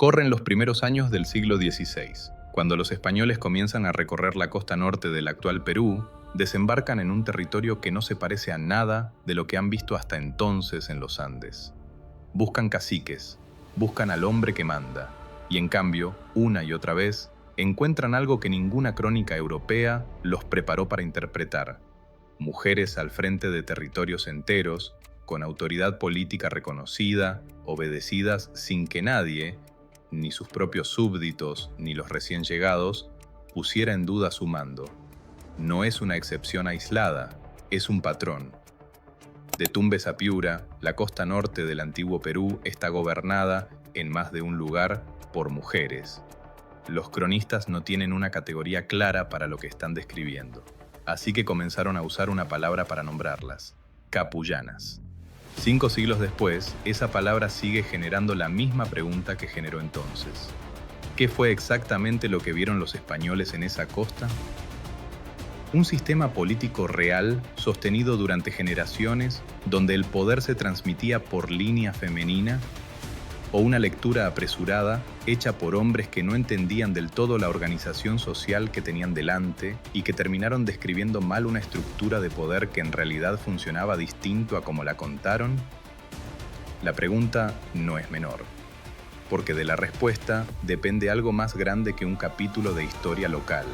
Corren los primeros años del siglo XVI. Cuando los españoles comienzan a recorrer la costa norte del actual Perú, desembarcan en un territorio que no se parece a nada de lo que han visto hasta entonces en los Andes. Buscan caciques, buscan al hombre que manda, y en cambio, una y otra vez, encuentran algo que ninguna crónica europea los preparó para interpretar: mujeres al frente de territorios enteros, con autoridad política reconocida, obedecidas sin que nadie, ni sus propios súbditos, ni los recién llegados, pusiera en duda su mando. No es una excepción aislada, es un patrón. De Tumbes a Piura, la costa norte del antiguo Perú está gobernada, en más de un lugar, por mujeres. Los cronistas no tienen una categoría clara para lo que están describiendo, así que comenzaron a usar una palabra para nombrarlas: capullanas. 5 siglos después, esa palabra sigue generando la misma pregunta que generó entonces. ¿Qué fue exactamente lo que vieron los españoles en esa costa? Un sistema político real, sostenido durante generaciones, donde el poder se transmitía por línea femenina, o una lectura apresurada, hecha por hombres que no entendían del todo la organización social que tenían delante y que terminaron describiendo mal una estructura de poder que en realidad funcionaba distinto a como la contaron? La pregunta no es menor, porque de la respuesta depende algo más grande que un capítulo de historia local.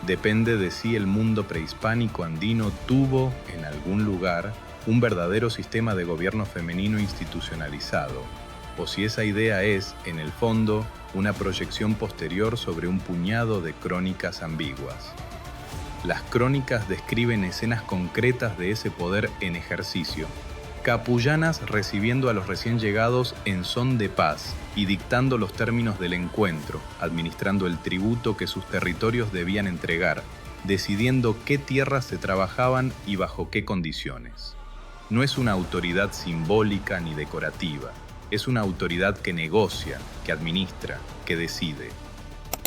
Depende de si el mundo prehispánico andino tuvo, en algún lugar, un verdadero sistema de gobierno femenino institucionalizado, o si esa idea es, en el fondo, una proyección posterior sobre un puñado de crónicas ambiguas. Las crónicas describen escenas concretas de ese poder en ejercicio: capullanas recibiendo a los recién llegados en son de paz y dictando los términos del encuentro, administrando el tributo que sus territorios debían entregar, decidiendo qué tierras se trabajaban y bajo qué condiciones. No es una autoridad simbólica ni decorativa, es una autoridad que negocia, que administra, que decide.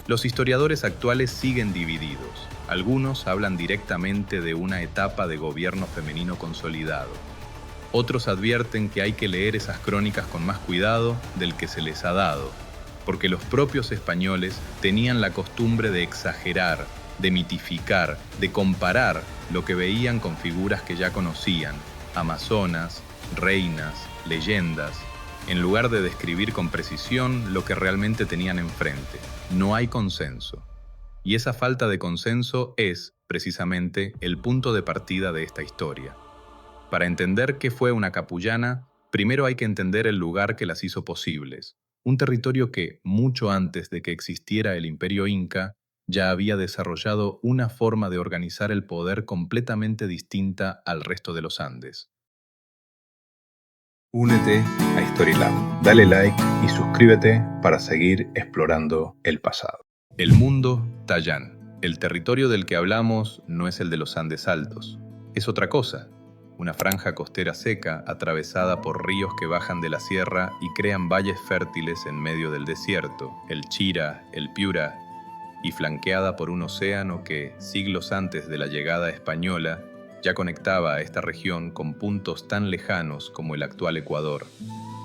Los historiadores actuales siguen divididos. Algunos hablan directamente de una etapa de gobierno femenino consolidado. Otros advierten que hay que leer esas crónicas con más cuidado del que se les ha dado, porque los propios españoles tenían la costumbre de exagerar, de mitificar, de comparar lo que veían con figuras que ya conocían: amazonas, reinas, leyendas, en lugar de describir con precisión lo que realmente tenían enfrente. No hay consenso. Y esa falta de consenso es, precisamente, el punto de partida de esta historia. Para entender qué fue una capullana, primero hay que entender el lugar que las hizo posibles. Un territorio que, mucho antes de que existiera el Imperio Inca, ya había desarrollado una forma de organizar el poder completamente distinta al resto de los Andes. Únete a Storyland, dale like y suscríbete para seguir explorando el pasado. El mundo Tayán. El territorio del que hablamos no es el de los Andes altos. Es otra cosa. Una franja costera seca, atravesada por ríos que bajan de la sierra y crean valles fértiles en medio del desierto, el Chira, el Piura, y flanqueada por un océano que, siglos antes de la llegada española, ya conectaba a esta región con puntos tan lejanos como el actual Ecuador.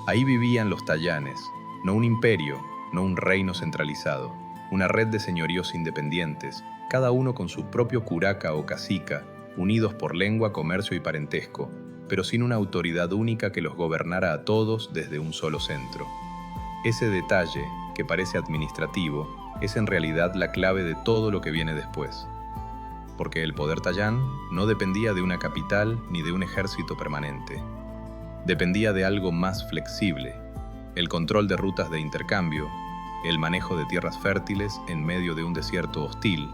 Ahí vivían los tayanes, no un imperio, no un reino centralizado, una red de señoríos independientes, cada uno con su propio curaca o cacica, unidos por lengua, comercio y parentesco, pero sin una autoridad única que los gobernara a todos desde un solo centro. Ese detalle, que parece administrativo, es en realidad la clave de todo lo que viene después. Porque el poder tayán no dependía de una capital ni de un ejército permanente. Dependía de algo más flexible: el control de rutas de intercambio, el manejo de tierras fértiles en medio de un desierto hostil,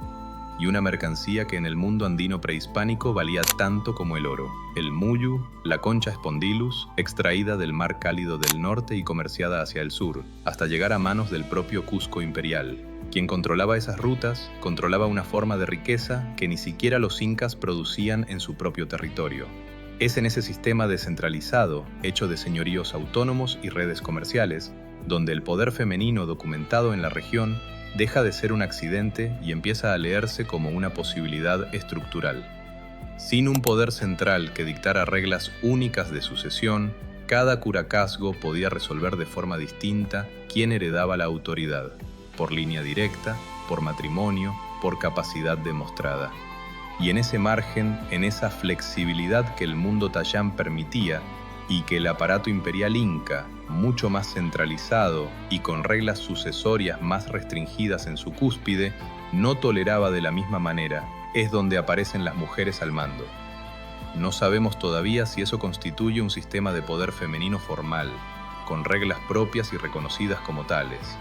y una mercancía que en el mundo andino prehispánico valía tanto como el oro: el muyu, la concha spondylus, extraída del mar cálido del norte y comerciada hacia el sur, hasta llegar a manos del propio Cusco imperial. Quien controlaba esas rutas, controlaba una forma de riqueza que ni siquiera los incas producían en su propio territorio. Es en ese sistema descentralizado, hecho de señoríos autónomos y redes comerciales, donde el poder femenino documentado en la región deja de ser un accidente y empieza a leerse como una posibilidad estructural. Sin un poder central que dictara reglas únicas de sucesión, Cada curacazgo podía resolver de forma distinta quién heredaba la autoridad, por línea directa, por matrimonio, por capacidad demostrada. Y en ese margen, en esa flexibilidad que el mundo tayán permitía y que el aparato imperial inca, mucho más centralizado y con reglas sucesorias más restringidas en su cúspide, no toleraba de la misma manera, es donde aparecen las mujeres al mando. No sabemos todavía si eso constituye un sistema de poder femenino formal, con reglas propias y reconocidas como tales.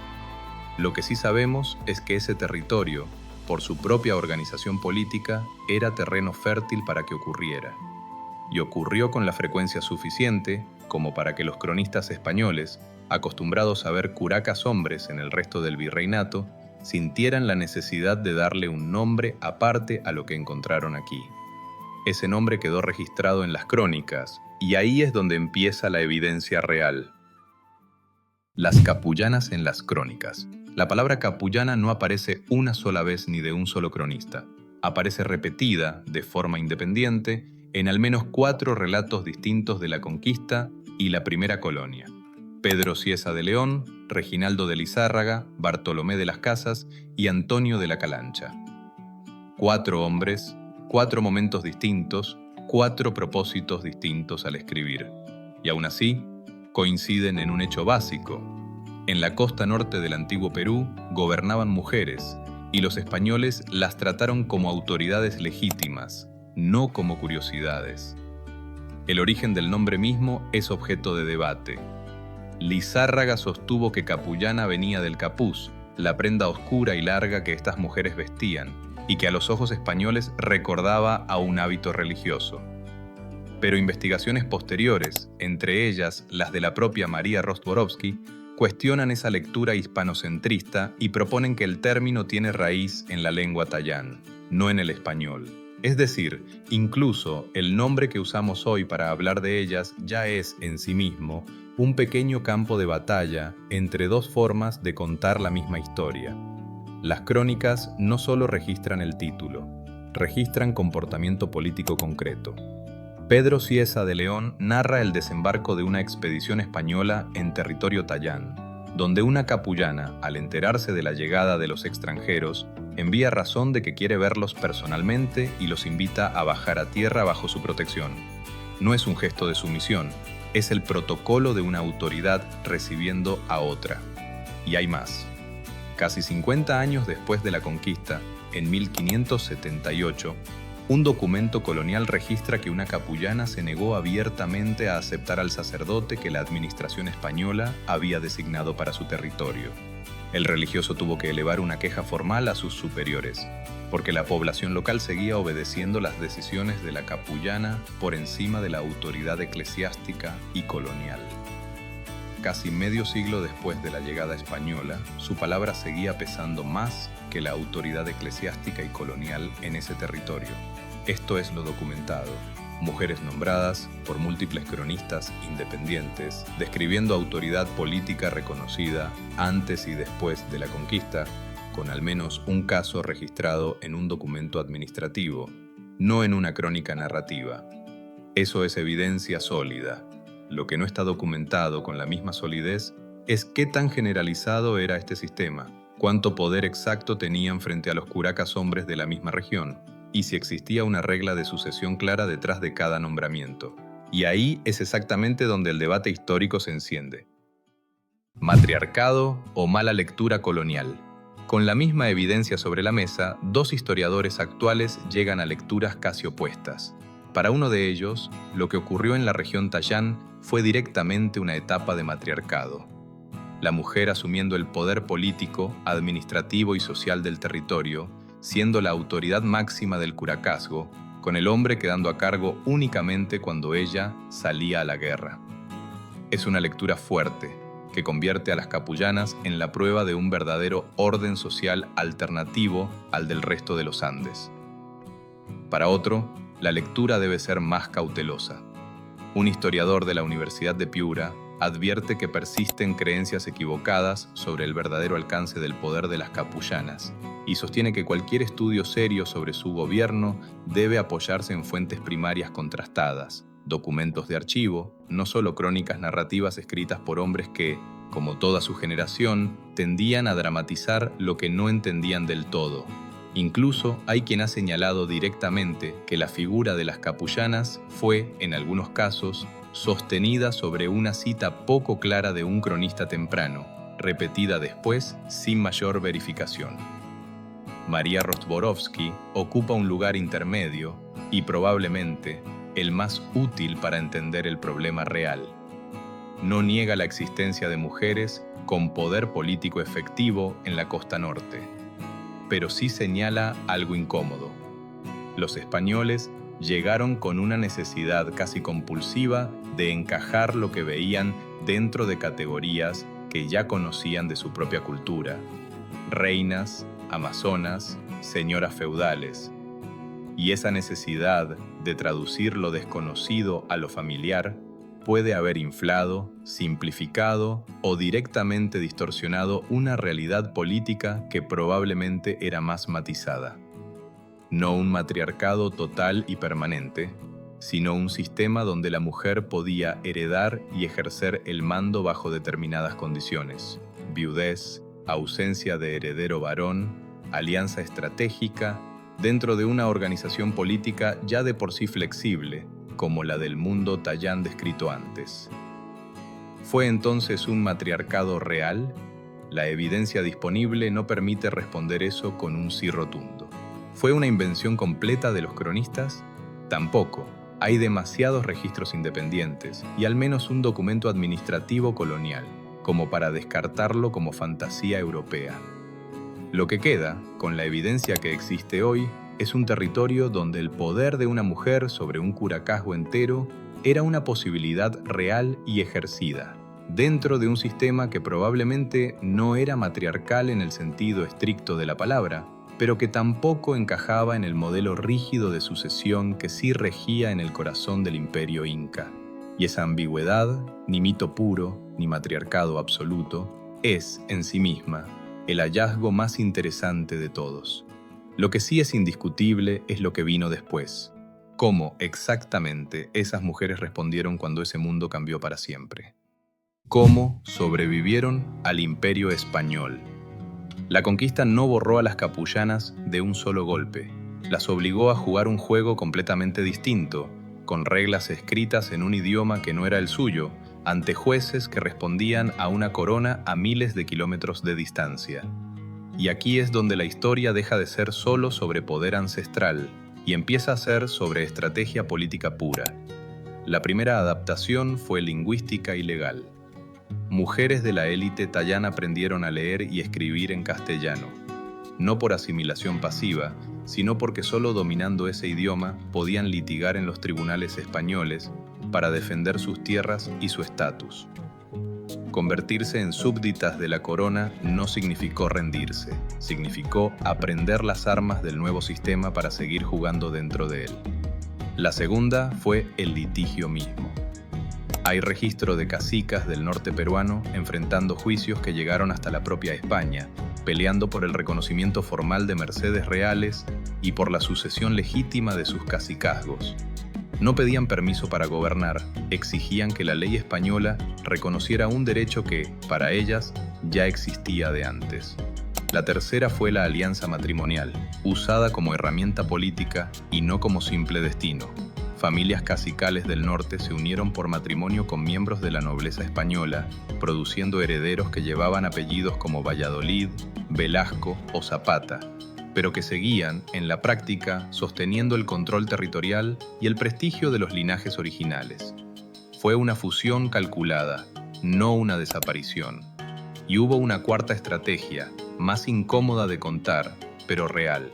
Lo que sí sabemos es que ese territorio, por su propia organización política, era terreno fértil para que ocurriera. Y ocurrió con la frecuencia suficiente como para que los cronistas españoles, acostumbrados a ver curacas hombres en el resto del virreinato, sintieran la necesidad de darle un nombre aparte a lo que encontraron aquí. Ese nombre quedó registrado en las crónicas, y ahí es donde empieza la evidencia real. Las capullanas en las crónicas. La palabra capullana no aparece una sola vez ni de un solo cronista. Aparece repetida, de forma independiente, en al menos 4 relatos distintos de la conquista y la primera colonia. Pedro Cieza de León, Reginaldo de Lizárraga, Bartolomé de las Casas y Antonio de la Calancha. 4 hombres, 4 momentos distintos, 4 propósitos distintos al escribir. Y aún así, coinciden en un hecho básico. En la costa norte del antiguo Perú gobernaban mujeres, y los españoles las trataron como autoridades legítimas, no como curiosidades. El origen del nombre mismo es objeto de debate. Lizárraga sostuvo que capullana venía del capuz, la prenda oscura y larga que estas mujeres vestían, y que a los ojos españoles recordaba a un hábito religioso. Pero investigaciones posteriores, entre ellas las de la propia María Rostvorovsky, cuestionan esa lectura hispanocentrista y proponen que el término tiene raíz en la lengua tayán, no en el español. Es decir, incluso el nombre que usamos hoy para hablar de ellas ya es, en sí mismo, un pequeño campo de batalla entre 2 formas de contar la misma historia. Las crónicas no solo registran el título, registran comportamiento político concreto. Pedro Cieza de León narra el desembarco de una expedición española en territorio tayán, donde una capullana, al enterarse de la llegada de los extranjeros, envía razón de que quiere verlos personalmente y los invita a bajar a tierra bajo su protección. No es un gesto de sumisión, es el protocolo de una autoridad recibiendo a otra. Y hay más. Casi 50 años después de la conquista, en 1578, un documento colonial registra que una capullana se negó abiertamente a aceptar al sacerdote que la administración española había designado para su territorio. El religioso tuvo que elevar una queja formal a sus superiores, porque la población local seguía obedeciendo las decisiones de la capullana por encima de la autoridad eclesiástica y colonial. Casi medio siglo después de la llegada española, su palabra seguía pesando más que la autoridad eclesiástica y colonial en ese territorio. Esto es lo documentado. Mujeres nombradas por múltiples cronistas independientes, describiendo autoridad política reconocida antes y después de la conquista, con al menos un caso registrado en un documento administrativo, no en una crónica narrativa. Eso es evidencia sólida. Lo que no está documentado con la misma solidez es qué tan generalizado era este sistema, cuánto poder exacto tenían frente a los curacas hombres de la misma región, y si existía una regla de sucesión clara detrás de cada nombramiento. Y ahí es exactamente donde el debate histórico se enciende. Matriarcado o mala lectura colonial. Con la misma evidencia sobre la mesa, 2 historiadores actuales llegan a lecturas casi opuestas. Para uno de ellos, lo que ocurrió en la región tayán fue directamente una etapa de matriarcado. La mujer asumiendo el poder político, administrativo y social del territorio, siendo la autoridad máxima del curacazgo, con el hombre quedando a cargo únicamente cuando ella salía a la guerra. Es una lectura fuerte, que convierte a las capullanas en la prueba de un verdadero orden social alternativo al del resto de los Andes. Para otro, la lectura debe ser más cautelosa. Un historiador de la Universidad de Piura advierte que persisten creencias equivocadas sobre el verdadero alcance del poder de las capullanas y sostiene que cualquier estudio serio sobre su gobierno debe apoyarse en fuentes primarias contrastadas, documentos de archivo, no solo crónicas narrativas escritas por hombres que, como toda su generación, tendían a dramatizar lo que no entendían del todo. Incluso hay quien ha señalado directamente que la figura de las capullanas fue, en algunos casos, sostenida sobre una cita poco clara de un cronista temprano, repetida después sin mayor verificación. María Rostvorovsky ocupa un lugar intermedio y probablemente el más útil para entender el problema real. No niega la existencia de mujeres con poder político efectivo en la costa norte, pero sí señala algo incómodo. Los españoles llegaron con una necesidad casi compulsiva de encajar lo que veían dentro de categorías que ya conocían de su propia cultura: reinas, amazonas, señoras feudales. Y esa necesidad de traducir lo desconocido a lo familiar puede haber inflado, simplificado o directamente distorsionado una realidad política que probablemente era más matizada. No un matriarcado total y permanente, sino un sistema donde la mujer podía heredar y ejercer el mando bajo determinadas condiciones: viudez, ausencia de heredero varón, alianza estratégica, dentro de una organización política ya de por sí flexible, como la del mundo Tallán descrito antes. ¿Fue entonces un matriarcado real? La evidencia disponible no permite responder eso con un sí rotundo. ¿Fue una invención completa de los cronistas? Tampoco. Hay demasiados registros independientes y al menos un documento administrativo colonial, como para descartarlo como fantasía europea. Lo que queda, con la evidencia que existe hoy, es un territorio donde el poder de una mujer sobre un curacazgo entero era una posibilidad real y ejercida, dentro de un sistema que probablemente no era matriarcal en el sentido estricto de la palabra, pero que tampoco encajaba en el modelo rígido de sucesión que sí regía en el corazón del imperio inca. Y esa ambigüedad, ni mito puro, ni matriarcado absoluto, es, en sí misma, el hallazgo más interesante de todos. Lo que sí es indiscutible es lo que vino después. Cómo exactamente esas mujeres respondieron cuando ese mundo cambió para siempre. Cómo sobrevivieron al imperio español. La conquista no borró a las capullanas de un solo golpe. Las obligó a jugar un juego completamente distinto, con reglas escritas en un idioma que no era el suyo, ante jueces que respondían a una corona a miles de kilómetros de distancia. Y aquí es donde la historia deja de ser solo sobre poder ancestral y empieza a ser sobre estrategia política pura. La primera adaptación fue lingüística y legal. Mujeres de la élite tallana aprendieron a leer y escribir en castellano, no por asimilación pasiva, sino porque solo dominando ese idioma podían litigar en los tribunales españoles para defender sus tierras y su estatus. Convertirse en súbditas de la corona no significó rendirse, significó aprender las armas del nuevo sistema para seguir jugando dentro de él. La segunda fue el litigio mismo. Hay registro de cacicas del norte peruano enfrentando juicios que llegaron hasta la propia España, peleando por el reconocimiento formal de mercedes reales y por la sucesión legítima de sus cacicazgos. No pedían permiso para gobernar, exigían que la ley española reconociera un derecho que, para ellas, ya existía de antes. La tercera fue la alianza matrimonial, usada como herramienta política y no como simple destino. Familias cacicales del norte se unieron por matrimonio con miembros de la nobleza española, produciendo herederos que llevaban apellidos como Valladolid, Velasco o Zapata, pero que seguían, en la práctica, sosteniendo el control territorial y el prestigio de los linajes originales. Fue una fusión calculada, no una desaparición. Y hubo una cuarta estrategia, más incómoda de contar, pero real.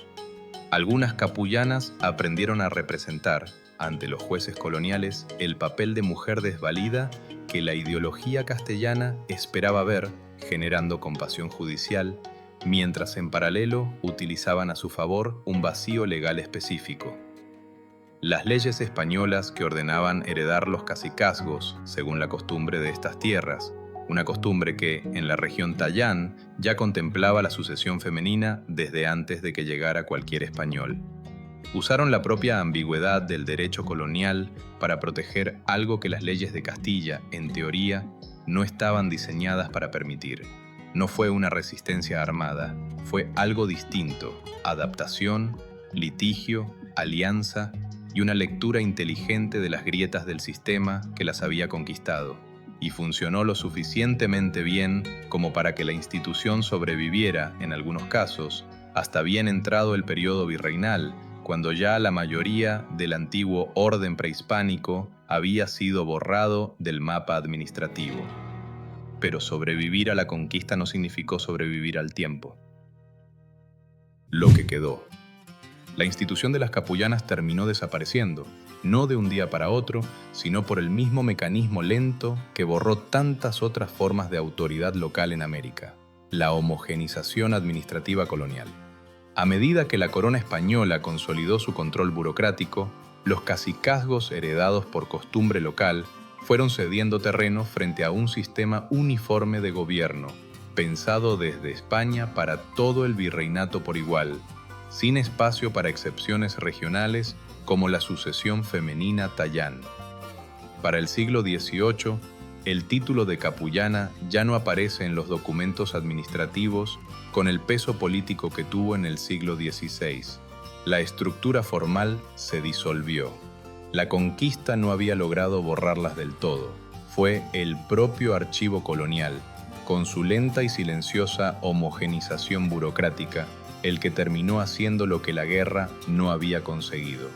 Algunas capullanas aprendieron a representar, ante los jueces coloniales, el papel de mujer desvalida que la ideología castellana esperaba ver, generando compasión judicial, mientras en paralelo utilizaban a su favor un vacío legal específico. Las leyes españolas que ordenaban heredar los cacicazgos según la costumbre de estas tierras, una costumbre que, en la región Tallán, ya contemplaba la sucesión femenina desde antes de que llegara cualquier español. Usaron la propia ambigüedad del derecho colonial para proteger algo que las leyes de Castilla, en teoría, no estaban diseñadas para permitir. No fue una resistencia armada, fue algo distinto: adaptación, litigio, alianza y una lectura inteligente de las grietas del sistema que las había conquistado. Y funcionó lo suficientemente bien como para que la institución sobreviviera, en algunos casos, hasta bien entrado el periodo virreinal, cuando ya la mayoría del antiguo orden prehispánico había sido borrado del mapa administrativo. Pero sobrevivir a la conquista no significó sobrevivir al tiempo. Lo que quedó. La institución de las capullanas terminó desapareciendo, no de un día para otro, sino por el mismo mecanismo lento que borró tantas otras formas de autoridad local en América: la homogenización administrativa colonial. A medida que la corona española consolidó su control burocrático, los cacicazgos heredados por costumbre local fueron cediendo terreno frente a un sistema uniforme de gobierno, pensado desde España para todo el virreinato por igual, sin espacio para excepciones regionales como la sucesión femenina Tallán. Para el siglo XVIII, el título de capullana ya no aparece en los documentos administrativos con el peso político que tuvo en el siglo XVI. La estructura formal se disolvió. La conquista no había logrado borrarlas del todo. Fue el propio archivo colonial, con su lenta y silenciosa homogenización burocrática, el que terminó haciendo lo que la guerra no había conseguido: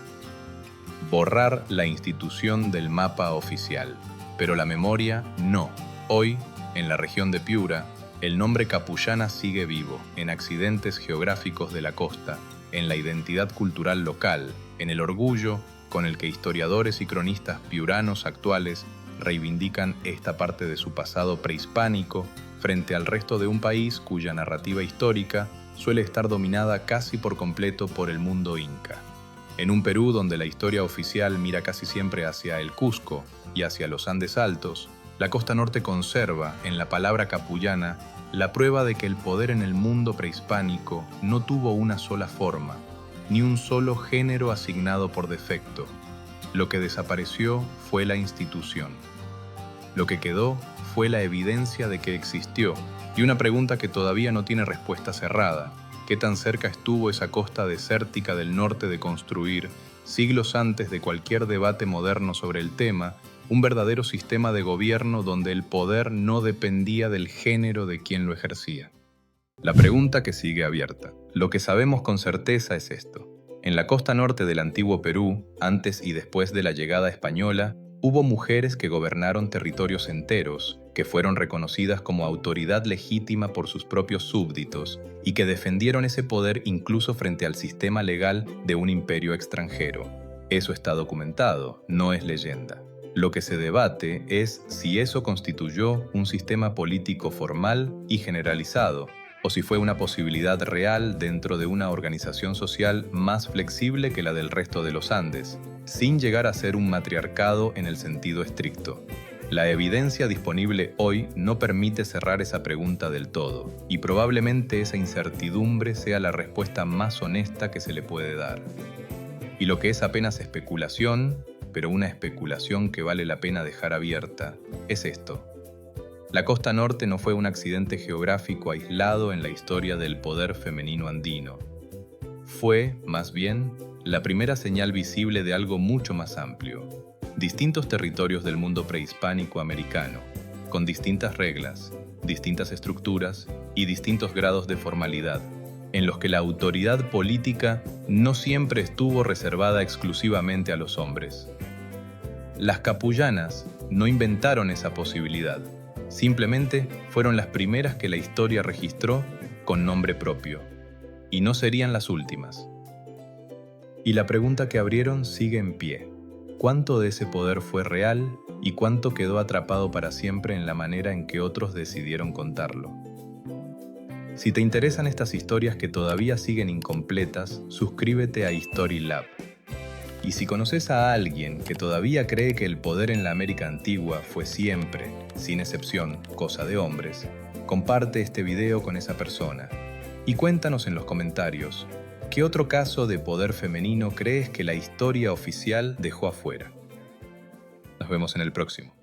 borrar la institución del mapa oficial. Pero la memoria no. Hoy, en la región de Piura, el nombre capullana sigue vivo, en accidentes geográficos de la costa, en la identidad cultural local, en el orgullo con el que historiadores y cronistas piuranos actuales reivindican esta parte de su pasado prehispánico frente al resto de un país cuya narrativa histórica suele estar dominada casi por completo por el mundo inca. En un Perú donde la historia oficial mira casi siempre hacia el Cusco y hacia los Andes Altos, la costa norte conserva, en la palabra capullana, la prueba de que el poder en el mundo prehispánico no tuvo una sola forma, ni un solo género asignado por defecto. Lo que desapareció fue la institución. Lo que quedó fue la evidencia de que existió, y una pregunta que todavía no tiene respuesta cerrada: ¿qué tan cerca estuvo esa costa desértica del norte de construir, siglos antes de cualquier debate moderno sobre el tema, un verdadero sistema de gobierno donde el poder no dependía del género de quien lo ejercía? La pregunta que sigue abierta. Lo que sabemos con certeza es esto: en la costa norte del antiguo Perú, antes y después de la llegada española, hubo mujeres que gobernaron territorios enteros, que fueron reconocidas como autoridad legítima por sus propios súbditos y que defendieron ese poder incluso frente al sistema legal de un imperio extranjero. Eso está documentado, no es leyenda. Lo que se debate es si eso constituyó un sistema político formal y generalizado, o si fue una posibilidad real dentro de una organización social más flexible que la del resto de los Andes, sin llegar a ser un matriarcado en el sentido estricto. La evidencia disponible hoy no permite cerrar esa pregunta del todo, y probablemente esa incertidumbre sea la respuesta más honesta que se le puede dar. Y lo que es apenas especulación, pero una especulación que vale la pena dejar abierta, es esto: la costa norte no fue un accidente geográfico aislado en la historia del poder femenino andino. Fue, más bien, la primera señal visible de algo mucho más amplio: distintos territorios del mundo prehispánico americano, con distintas reglas, distintas estructuras y distintos grados de formalidad, en los que la autoridad política no siempre estuvo reservada exclusivamente a los hombres. Las capullanas no inventaron esa posibilidad, simplemente fueron las primeras que la historia registró con nombre propio, y no serían las últimas. Y la pregunta que abrieron sigue en pie: ¿cuánto de ese poder fue real y cuánto quedó atrapado para siempre en la manera en que otros decidieron contarlo? Si te interesan estas historias que todavía siguen incompletas, suscríbete a Historylab. Y si conoces a alguien que todavía cree que el poder en la América antigua fue siempre, sin excepción, cosa de hombres, comparte este video con esa persona. Y cuéntanos en los comentarios, ¿Qué otro caso de poder femenino crees que la historia oficial dejó afuera? Nos vemos en el próximo.